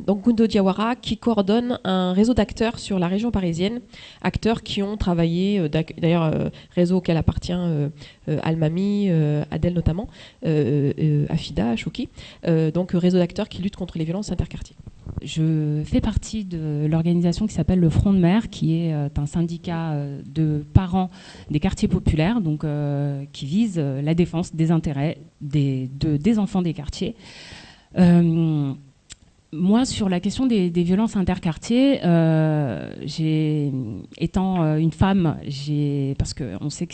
Donc Gundo Diawara qui coordonne un réseau d'acteurs sur la région parisienne, acteurs qui ont travaillé, d'ailleurs réseau auquel appartient Almami, Adèle notamment, Afida, Chouki, donc réseau d'acteurs qui luttent contre les violences interquartiers. Je fais partie de l'organisation qui s'appelle le Front de Mer, qui est un syndicat de parents des quartiers populaires, donc, qui vise la défense des intérêts des enfants des quartiers. Moi, sur la question des violences interquartiers, étant une femme, parce qu'on sait que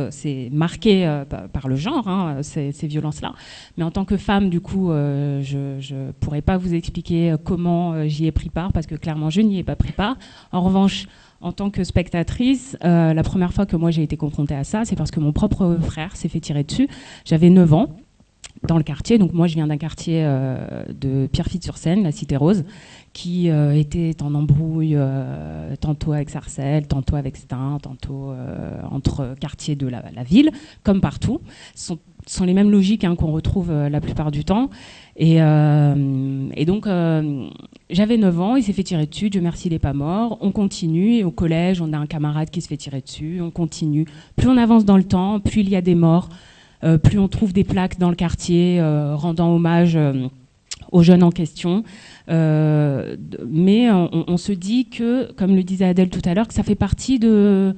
c'est marqué par le genre, hein, ces violences-là. Mais en tant que femme, du coup, je ne pourrais pas vous expliquer comment j'y ai pris part, parce que clairement, je n'y ai pas pris part. En revanche, en tant que spectatrice, la première fois que moi j'ai été confrontée à ça, c'est parce que mon propre frère s'est fait tirer dessus. J'avais 9 ans. Dans le quartier, donc moi je viens d'un quartier de Pierrefitte-sur-Seine, la Cité Rose, qui était en embrouille tantôt avec Sarcelles, tantôt avec Stein, tantôt entre quartiers de la ville, comme partout. Ce sont les mêmes logiques hein, qu'on retrouve la plupart du temps. Et donc j'avais 9 ans, il s'est fait tirer dessus, Dieu merci il n'est pas mort. On continue, et au collège on a un camarade qui se fait tirer dessus, on continue. Plus on avance dans le temps, plus il y a des morts. Plus on trouve des plaques dans le quartier rendant hommage aux jeunes en question. Mais on se dit que, comme le disait Adèle tout à l'heure, que ça fait partie de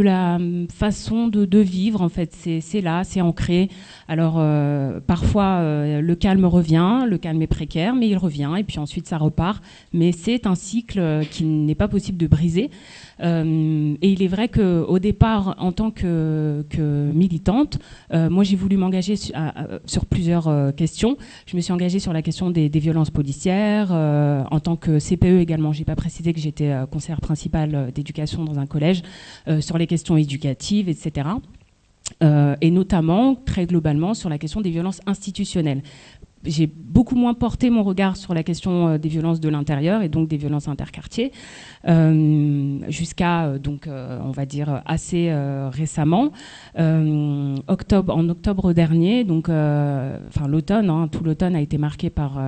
la façon de vivre, en fait. C'est là, c'est ancré. Alors, parfois, le calme revient, le calme est précaire, mais il revient, et puis ensuite, ça repart. Mais c'est un cycle qu'il n'est pas possible de briser. Et il est vrai qu'au départ, en tant que militante, moi j'ai voulu m'engager sur plusieurs questions. Je me suis engagée sur la question des violences policières, en tant que CPE également. Je n'ai pas précisé que j'étais conseillère principale d'éducation dans un collège, sur les questions éducatives, etc. Et notamment, très globalement, sur la question des violences institutionnelles. J'ai beaucoup moins porté mon regard sur la question des violences de l'intérieur et donc des violences interquartiers jusqu'à, donc, on va dire, assez récemment. En octobre dernier, donc, l'automne, hein, tout l'automne a été marqué par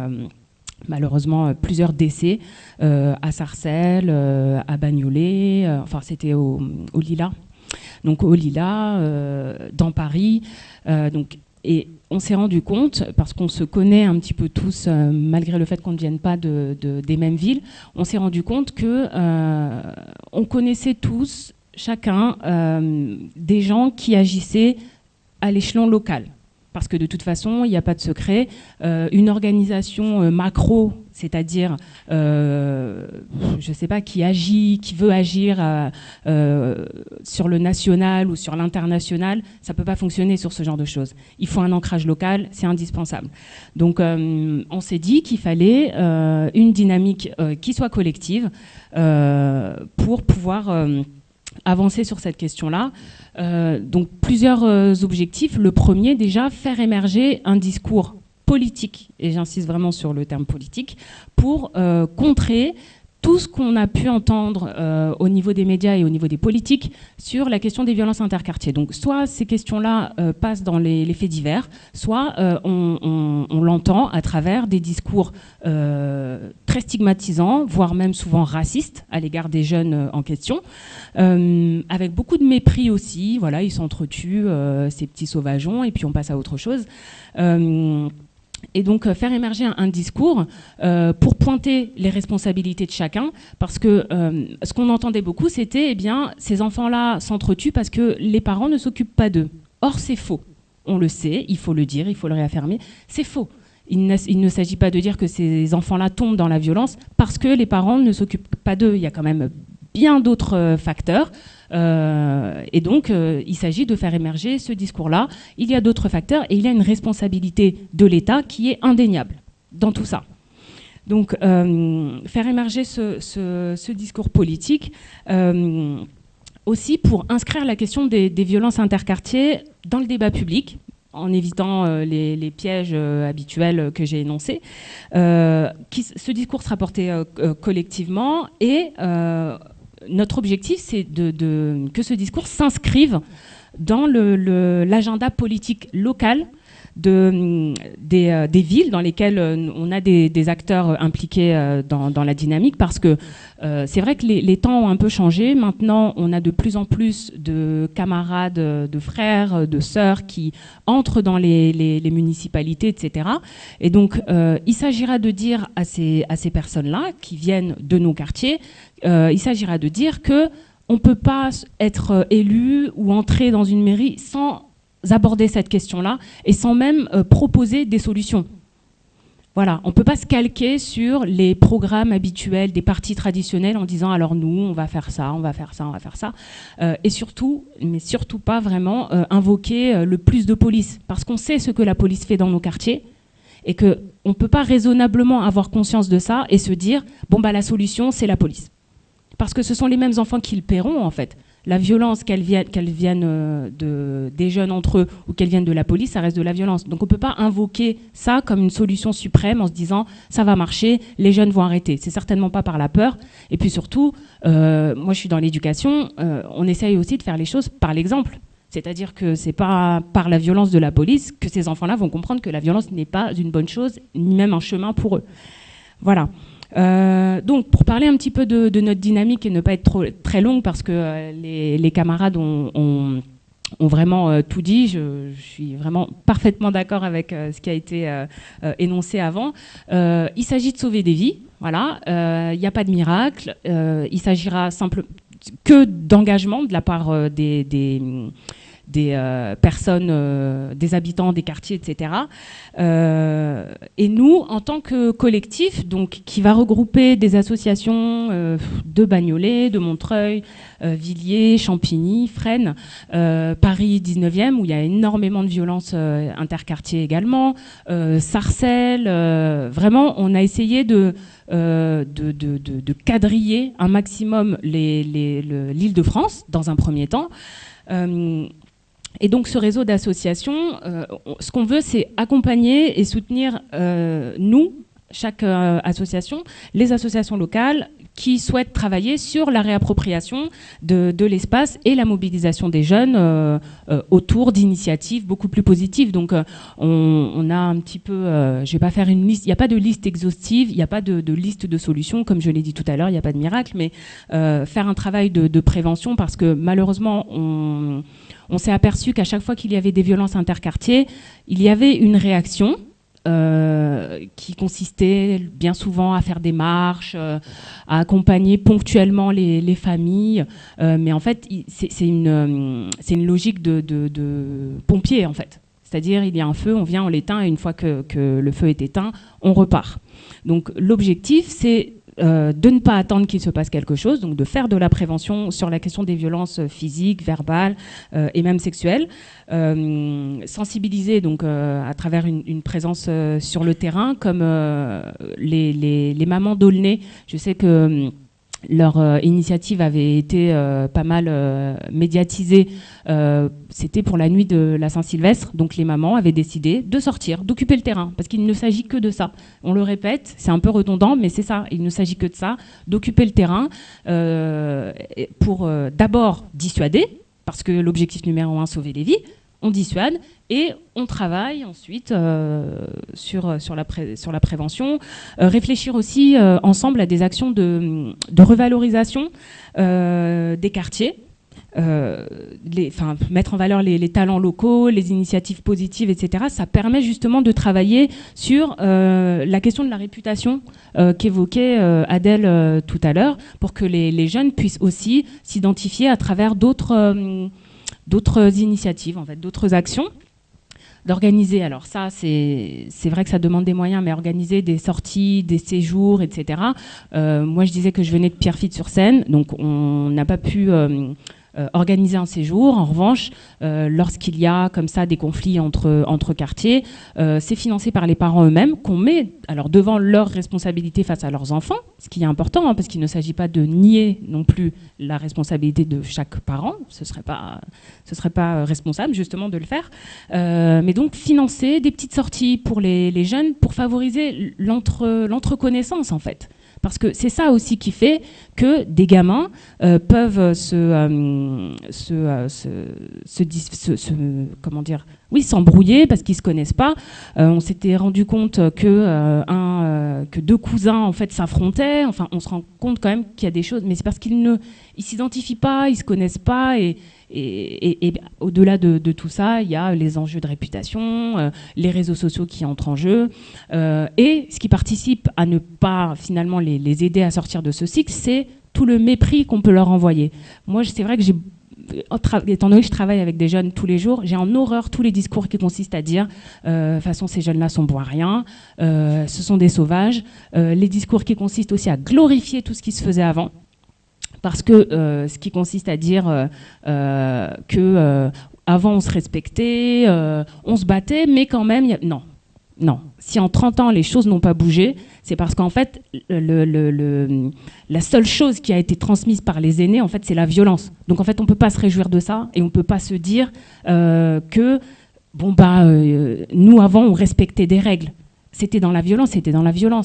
malheureusement plusieurs décès à Sarcelles, à Bagnolet, c'était au Lilas. Donc au Lilas, dans Paris. Et on s'est rendu compte, parce qu'on se connaît un petit peu tous, malgré le fait qu'on ne vienne pas des mêmes villes, on s'est rendu compte qu'on connaissait tous, chacun, des gens qui agissaient à l'échelon local. Parce que de toute façon, il n'y a pas de secret. Une organisation macro, c'est-à-dire, je ne sais pas, qui veut agir sur le national ou sur l'international, ça ne peut pas fonctionner sur ce genre de choses. Il faut un ancrage local, c'est indispensable. Donc, on s'est dit qu'il fallait une dynamique qui soit collective pour pouvoir avancer sur cette question-là. Donc plusieurs objectifs. Le premier, déjà, faire émerger un discours politique, et j'insiste vraiment sur le terme politique, pour contrer tout ce qu'on a pu entendre au niveau des médias et au niveau des politiques sur la question des violences interquartiers. Donc soit ces questions-là passent dans les faits divers, soit on l'entend à travers des discours très stigmatisants, voire même souvent racistes à l'égard des jeunes en question, avec beaucoup de mépris aussi. Voilà, ils s'entretuent, ces petits sauvageons, et puis on passe à autre chose. Et donc faire émerger un discours pour pointer les responsabilités de chacun, parce que ce qu'on entendait beaucoup, c'était ces enfants-là s'entretuent parce que les parents ne s'occupent pas d'eux. Or, c'est faux. On le sait, il faut le dire, il faut le réaffirmer. C'est faux. Il ne s'agit pas de dire que ces enfants-là tombent dans la violence parce que les parents ne s'occupent pas d'eux. Il y a quand même bien d'autres facteurs. Et donc, il s'agit de faire émerger ce discours-là. Il y a d'autres facteurs et il y a une responsabilité de l'État qui est indéniable dans tout ça. Donc, faire émerger ce discours politique aussi pour inscrire la question des violences interquartiers dans le débat public, en évitant les pièges habituels que j'ai énoncés. Ce discours sera porté collectivement et notre objectif, c'est que ce discours s'inscrive dans l'agenda politique local des villes dans lesquelles on a des acteurs impliqués dans la dynamique, parce que c'est vrai que les temps ont un peu changé. Maintenant, on a de plus en plus de camarades, de frères, de sœurs qui entrent dans les municipalités, etc. Et donc, il s'agira de dire à ces personnes-là qui viennent de nos quartiers, il s'agira de dire que on ne peut pas être élu ou entrer dans une mairie sans aborder cette question-là et sans même proposer des solutions. Voilà, on ne peut pas se calquer sur les programmes habituels des partis traditionnels en disant alors nous, on va faire ça, on va faire ça, on va faire ça. Et surtout, mais surtout pas vraiment invoquer le plus de police, parce qu'on sait ce que la police fait dans nos quartiers et qu'on ne peut pas raisonnablement avoir conscience de ça et se dire bon bah la solution c'est la police. Parce que ce sont les mêmes enfants qui le paieront en fait. La violence, qu'elle vienne des jeunes entre eux ou qu'elle vienne de la police, ça reste de la violence. Donc on ne peut pas invoquer ça comme une solution suprême en se disant ça va marcher, les jeunes vont arrêter. C'est certainement pas par la peur. Et puis surtout, moi je suis dans l'éducation, on essaye aussi de faire les choses par l'exemple. C'est-à-dire que c'est pas par la violence de la police que ces enfants-là vont comprendre que la violence n'est pas une bonne chose, ni même un chemin pour eux. Voilà. Donc, pour parler un petit peu de notre dynamique et ne pas être très longue, parce que les camarades ont vraiment tout dit, je suis vraiment parfaitement d'accord avec ce qui a été énoncé avant. Il s'agit de sauver des vies, voilà. Il n'y a pas de miracle. Il s'agira que d'engagement de la part des personnes, des habitants des quartiers, etc. Et nous, en tant que collectif, donc, qui va regrouper des associations de Bagnolet, de Montreuil, Villiers, Champigny, Fresnes, Paris 19e, où il y a énormément de violences interquartiers également, Sarcelles, vraiment, on a essayé de quadriller un maximum l'Île-de-France, dans un premier temps. Et donc ce réseau d'associations, ce qu'on veut, c'est accompagner et soutenir, nous, chaque association, les associations locales qui souhaitent travailler sur la réappropriation de l'espace et la mobilisation des jeunes autour d'initiatives beaucoup plus positives. Donc on a un petit peu, je ne vais pas faire une liste, il n'y a pas de liste exhaustive, il n'y a pas de liste de solutions, comme je l'ai dit tout à l'heure, il n'y a pas de miracle, mais faire un travail de prévention, parce que malheureusement, on s'est aperçu qu'à chaque fois qu'il y avait des violences interquartiers, il y avait une réaction qui consistait bien souvent à faire des marches, à accompagner ponctuellement les familles. Mais en fait, c'est une logique de pompier, en fait. C'est-à-dire, il y a un feu, on vient, on l'éteint, et une fois que le feu est éteint, on repart. Donc l'objectif, c'est de ne pas attendre qu'il se passe quelque chose, donc de faire de la prévention sur la question des violences physiques, verbales et même sexuelles, sensibiliser donc à travers une présence sur le terrain, comme les mamans d'Aulnay. Je sais que leur initiative avait été pas mal médiatisée. C'était pour la nuit de la Saint-Sylvestre. Donc les mamans avaient décidé de sortir, d'occuper le terrain, parce qu'il ne s'agit que de ça. On le répète, c'est un peu redondant, mais c'est ça. Il ne s'agit que de ça, d'occuper le terrain pour d'abord dissuader, parce que l'objectif numéro 1, sauver les vies. On dissuade et on travaille ensuite sur la prévention. Réfléchir aussi ensemble à des actions de revalorisation des quartiers. Mettre en valeur les talents locaux, les initiatives positives, etc. Ça permet justement de travailler sur la question de la réputation qu'évoquait Adèle tout à l'heure, pour que les jeunes puissent aussi s'identifier à travers d'autres initiatives, en fait, d'autres actions. D'organiser, alors ça, c'est vrai que ça demande des moyens, mais organiser des sorties, des séjours, etc. Moi, je disais que je venais de Pierrefitte-sur-Seine, donc on n'a pas pu organiser un séjour. En revanche, lorsqu'il y a comme ça des conflits entre quartiers, c'est financé par les parents eux-mêmes qu'on met alors devant leurs responsabilités face à leurs enfants, ce qui est important, hein, parce qu'il ne s'agit pas de nier non plus la responsabilité de chaque parent. Ce serait pas responsable justement de le faire. Mais donc financer des petites sorties pour les jeunes pour favoriser l'entreconnaissance en fait. Parce que c'est ça aussi qui fait que des gamins peuvent s'embrouiller parce qu'ils se connaissent pas. On s'était rendu compte que deux cousins en fait s'affrontaient. Enfin, on se rend compte quand même qu'il y a des choses, mais c'est parce qu'ils s'identifient pas, ils se connaissent pas et au-delà de tout ça, il y a les enjeux de réputation, les réseaux sociaux qui entrent en jeu. Et ce qui participe à ne pas finalement les aider à sortir de ce cycle, c'est tout le mépris qu'on peut leur envoyer. Moi, c'est vrai que étant donné que je travaille avec des jeunes tous les jours, j'ai en horreur tous les discours qui consistent à dire de toute façon, ces jeunes-là sont bons à rien, ce sont des sauvages. Les discours qui consistent aussi à glorifier tout ce qui se faisait avant. Parce que ce qui consiste à dire que avant on se respectait, on se battait, mais quand même, non. Si en 30 ans les choses n'ont pas bougé, c'est parce qu'en fait, la seule chose qui a été transmise par les aînés, en fait, c'est la violence. Donc en fait, on ne peut pas se réjouir de ça et on ne peut pas se dire que, nous avant, on respectait des règles. C'était dans la violence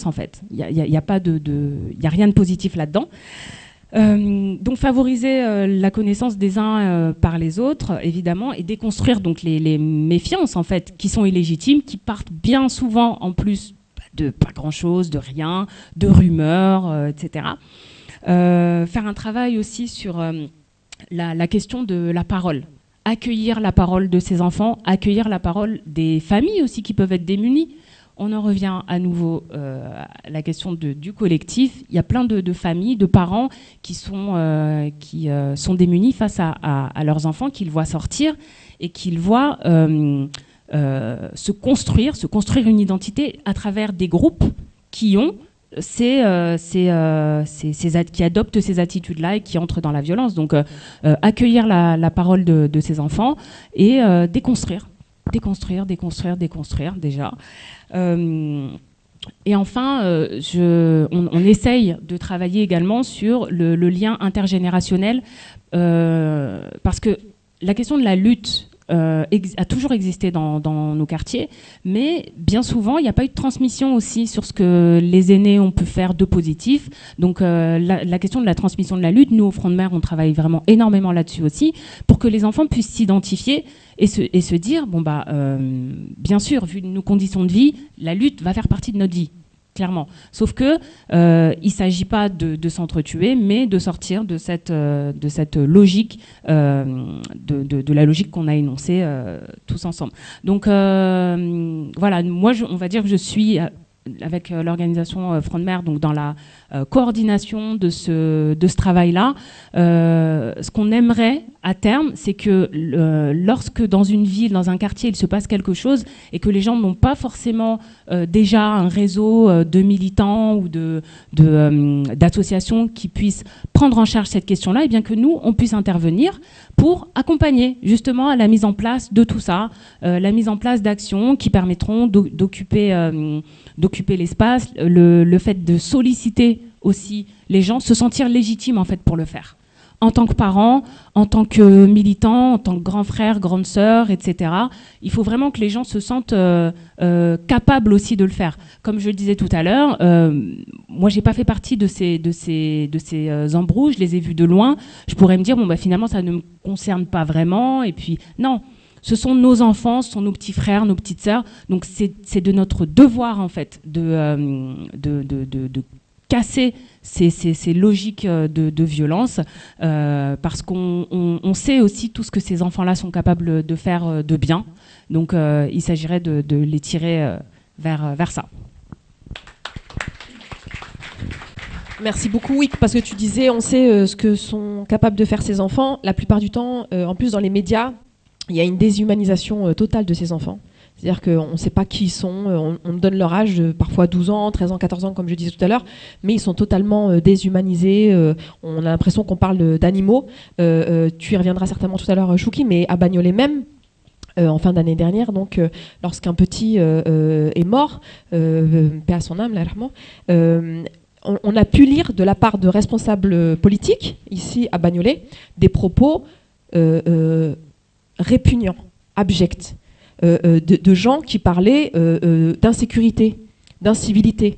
en fait. Il y a rien de positif là-dedans. Donc favoriser la connaissance des uns par les autres, évidemment, et déconstruire donc les méfiances en fait qui sont illégitimes, qui partent bien souvent en plus de pas grand-chose, de rien, de rumeurs, etc. Faire un travail aussi sur la question de la parole. Accueillir la parole de ces enfants, accueillir la parole des familles aussi qui peuvent être démunies. On en revient à nouveau à la question du collectif. Il y a plein de familles, de parents qui sont démunis face à leurs enfants, qu'ils voient sortir et qu'ils voient se construire une identité à travers des groupes qui adoptent ces attitudes-là et qui entrent dans la violence. Donc accueillir la parole de ces enfants et déconstruire déjà. Et enfin, on essaye de travailler également sur le lien intergénérationnel parce que la question de la lutte a toujours existé dans nos quartiers, mais bien souvent, il n'y a pas eu de transmission aussi sur ce que les aînés ont pu faire de positif. Donc la question de la transmission de la lutte, nous, au Front de Mer, on travaille vraiment énormément là-dessus aussi, pour que les enfants puissent s'identifier et se dire, bien sûr, vu nos conditions de vie, la lutte va faire partie de notre vie. Clairement. Sauf que il ne s'agit pas de s'entretuer, mais de sortir de cette logique, de la logique qu'on a énoncée tous ensemble. Donc voilà, moi on va dire que je suis avec l'organisation Front de Mer, donc dans la coordination de ce travail-là. Ce qu'on aimerait à terme, c'est que lorsque dans une ville, dans un quartier, il se passe quelque chose et que les gens n'ont pas forcément déjà un réseau de militants ou d'associations qui puissent prendre en charge cette question-là, et bien que nous, on puisse intervenir pour accompagner justement à la mise en place de tout ça, la mise en place d'actions qui permettront d'occuper l'espace, le fait de solliciter aussi les gens, se sentir légitimes en fait pour le faire. En tant que parents, en tant que militants, en tant que grands frères, grandes sœurs, etc. Il faut vraiment que les gens se sentent capables aussi de le faire. Comme je le disais tout à l'heure, moi j'ai pas fait partie de ces embrouilles, je les ai vus de loin. Je pourrais me dire finalement ça ne me concerne pas vraiment. Et puis non. Ce sont nos enfants, ce sont nos petits frères, nos petites sœurs. Donc c'est de notre devoir en fait de casser ces logiques de violence parce qu'on sait aussi tout ce que ces enfants-là sont capables de faire de bien. Donc il s'agirait de les tirer vers ça. Merci beaucoup. Oui, parce que tu disais, on sait ce que sont capables de faire ces enfants. La plupart du temps, en plus dans les médias, il y a une déshumanisation totale de ces enfants. C'est-à-dire qu'on ne sait pas qui ils sont, on donne leur âge, parfois 12 ans, 13 ans, 14 ans, comme je disais tout à l'heure, mais ils sont totalement déshumanisés. On a l'impression qu'on parle d'animaux. Tu y reviendras certainement tout à l'heure, Chouki, mais à Bagnolet même, en fin d'année dernière, donc lorsqu'un petit est mort, paix à son âme, là, on a pu lire de la part de responsables politiques, ici à Bagnolet, des propos répugnants, abjects, de gens qui parlaient d'insécurité, d'incivilité,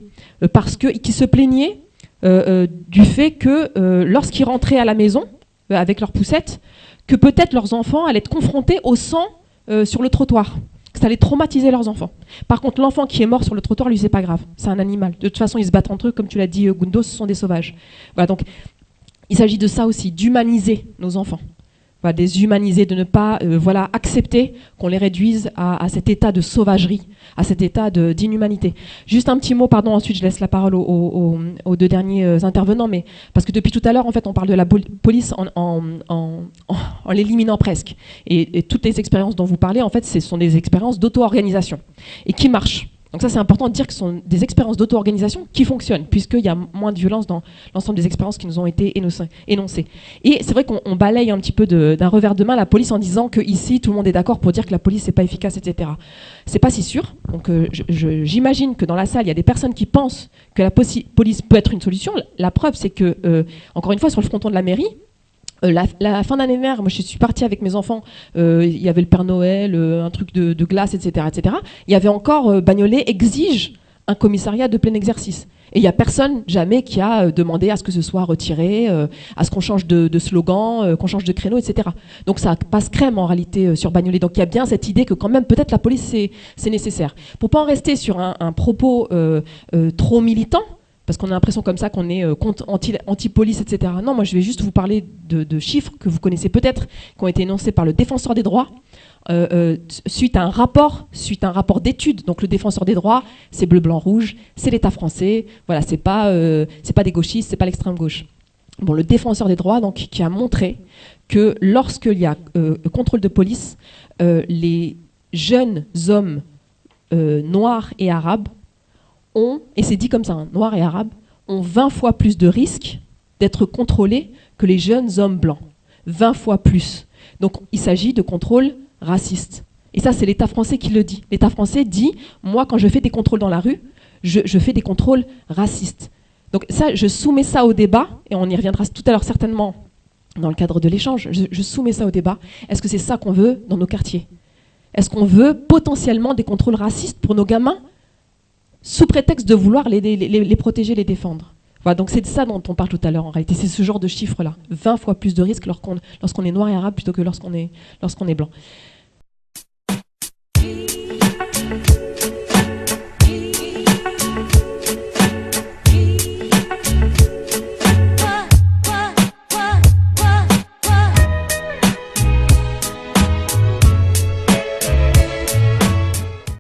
qui se plaignaient du fait que lorsqu'ils rentraient à la maison avec leurs poussettes, que peut-être leurs enfants allaient être confrontés au sang sur le trottoir. Que ça allait traumatiser leurs enfants. Par contre, l'enfant qui est mort sur le trottoir, lui, c'est pas grave. C'est un animal. De toute façon, ils se battent entre eux, comme tu l'as dit, Gundo, ce sont des sauvages. Voilà, donc, il s'agit de ça aussi, d'humaniser nos enfants. Voilà, déshumaniser, de ne pas accepter qu'on les réduise à cet état de sauvagerie, à cet état d'inhumanité. Juste un petit mot, pardon, ensuite je laisse la parole aux deux derniers intervenants, mais parce que depuis tout à l'heure, en fait, on parle de la police en l'éliminant presque. Et toutes les expériences dont vous parlez, en fait, ce sont des expériences d'auto-organisation et qui marchent. Donc ça, c'est important de dire que ce sont des expériences d'auto-organisation qui fonctionnent, puisqu'il y a moins de violence dans l'ensemble des expériences qui nous ont été énoncées. Et c'est vrai qu'on balaye un petit peu d'un revers de main la police en disant qu'ici, tout le monde est d'accord pour dire que la police n'est pas efficace, etc. C'est pas si sûr. Donc j'imagine que dans la salle, il y a des personnes qui pensent que la police peut être une solution. La preuve, c'est que, encore une fois, sur le fronton de la mairie, la fin d'année dernière, moi je suis partie avec mes enfants, il y avait le Père Noël, un truc de glace, etc., etc. Il y avait encore Bagnolet exige un commissariat de plein exercice. Et il n'y a personne jamais qui a demandé à ce que ce soit retiré, à ce qu'on change de slogan, qu'on change de créneau, etc. Donc ça passe crème en réalité sur Bagnolet. Donc il y a bien cette idée que quand même peut-être la police c'est nécessaire. Pour pas en rester sur un propos trop militant, parce qu'on a l'impression comme ça qu'on est anti-police, etc. Non, moi je vais juste vous parler de chiffres que vous connaissez peut-être, qui ont été énoncés par le défenseur des droits, suite à un rapport d'études. Donc le défenseur des droits, c'est bleu, blanc, rouge, c'est l'État français, voilà, c'est pas des gauchistes, c'est pas l'extrême gauche. Bon, le défenseur des droits, donc, qui a montré que lorsqu'il y a contrôle de police, les jeunes hommes noirs et arabes et c'est dit comme ça, hein, noirs et arabes, ont 20 fois plus de risques d'être contrôlés que les jeunes hommes blancs. 20 fois plus. Donc il s'agit de contrôles racistes. Et ça, c'est l'État français qui le dit. L'État français dit, moi, quand je fais des contrôles dans la rue, je fais des contrôles racistes. Donc ça, je soumets ça au débat, et on y reviendra tout à l'heure certainement dans le cadre de l'échange, je soumets ça au débat. Est-ce que c'est ça qu'on veut dans nos quartiers? Est-ce qu'on veut potentiellement des contrôles racistes pour nos gamins sous prétexte de vouloir les protéger, les défendre? Voilà, donc c'est de ça dont on parle tout à l'heure en réalité, c'est ce genre de chiffre-là. 20 fois plus de risques lorsqu'on est noir et arabe plutôt que lorsqu'on est blanc.